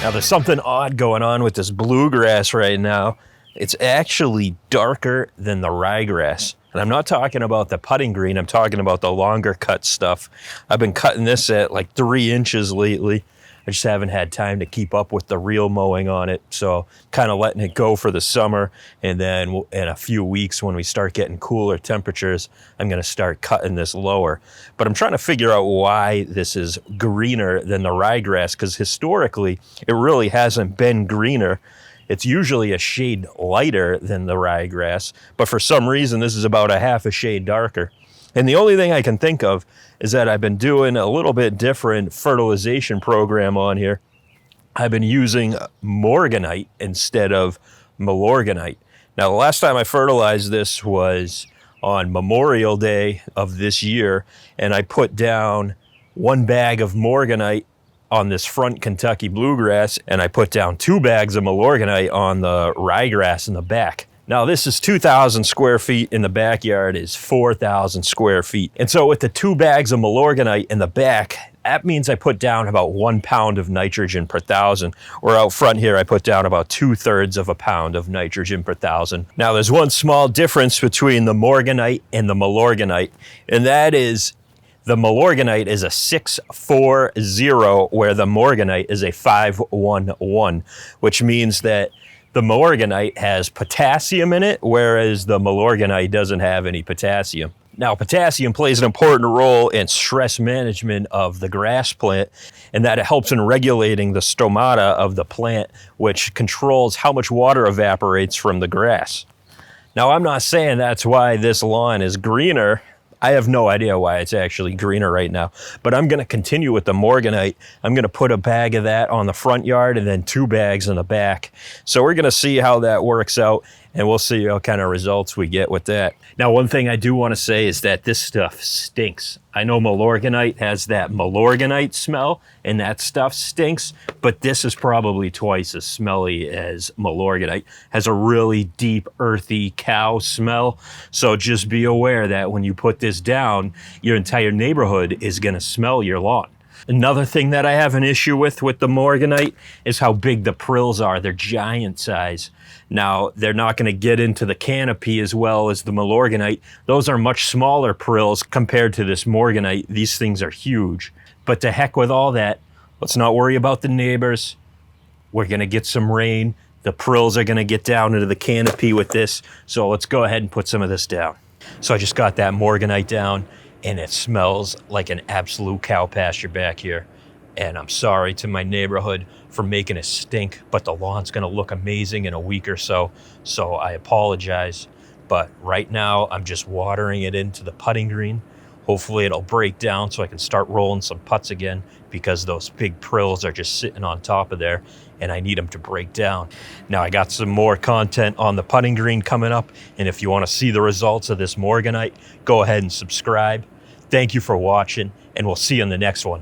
Now there's something odd going on with this bluegrass right now. It's actually darker than the ryegrass. And I'm not talking about the putting green, I'm talking about the longer cut stuff. I've been cutting this at like 3 inches lately. I just haven't had time to keep up with the real mowing on it. So kind of letting it go for the summer. And then in a few weeks when we start getting cooler temperatures, I'm gonna start cutting this lower. But I'm trying to figure out why this is greener than the ryegrass, because historically, it really hasn't been greener. It's usually a shade lighter than the ryegrass, but for some reason, this is about a half a shade darker. And the only thing I can think of is that I've been doing a little bit different fertilization program on here. I've been using Moorganite instead of Milorganite. Now, the last time I fertilized this was on Memorial Day of this year, and I put down 1 bag of Moorganite on this front Kentucky bluegrass, and I put down 2 bags of Milorganite on the ryegrass in the back. Now this is 2,000 square feet, and the backyard is 4,000 square feet. And so with the 2 bags of Milorganite in the back, that means I put down about 1 pound of nitrogen per 1,000. Or out front here, I put down about 2/3 of a pound of nitrogen per 1,000. Now there's one small difference between the Moorganite and the Milorganite, and that is the Milorganite is a 640, where the Moorganite is a 511, which means that the Moorganite has potassium in it, whereas the Milorganite doesn't have any potassium. Now, potassium plays an important role in stress management of the grass plant, and that it helps in regulating the stomata of the plant, which controls how much water evaporates from the grass. Now, I'm not saying that's why this lawn is greener. I have no idea why it's actually greener right now, but I'm gonna continue with the Moorganite. I'm gonna put a bag of that on the front yard and then 2 bags in the back. So we're gonna see how that works out, and we'll see what kind of results we get with that. Now, one thing I do wanna say is that this stuff stinks. I know Milorganite has that Milorganite smell, and that stuff stinks, but this is probably twice as smelly as Milorganite. Has a really deep, earthy cow smell. So just be aware that when you put this down, your entire neighborhood is gonna smell your lawn. Another thing that I have an issue with the Moorganite is how big the prills are. They're giant size. Now, they're not going to get into the canopy as well as the Milorganite. Those are much smaller prills compared to this Moorganite. These things are huge. But to heck with all that, let's not worry about the neighbors. We're going to get some rain. The prills are going to get down into the canopy with this. So let's go ahead and put some of this down. So I just got that Moorganite down, and it smells like an absolute cow pasture back here. And I'm sorry to my neighborhood for making it stink, but the lawn's gonna look amazing in a week or so, so I apologize. But right now, I'm just watering it into the putting green. Hopefully it'll break down so I can start rolling some putts again, because those big prills are just sitting on top of there, and I need them to break down. Now, I got some more content on the putting green coming up, and if you wanna see the results of this Moorganite, go ahead and subscribe. Thank you for watching, and we'll see you in the next one.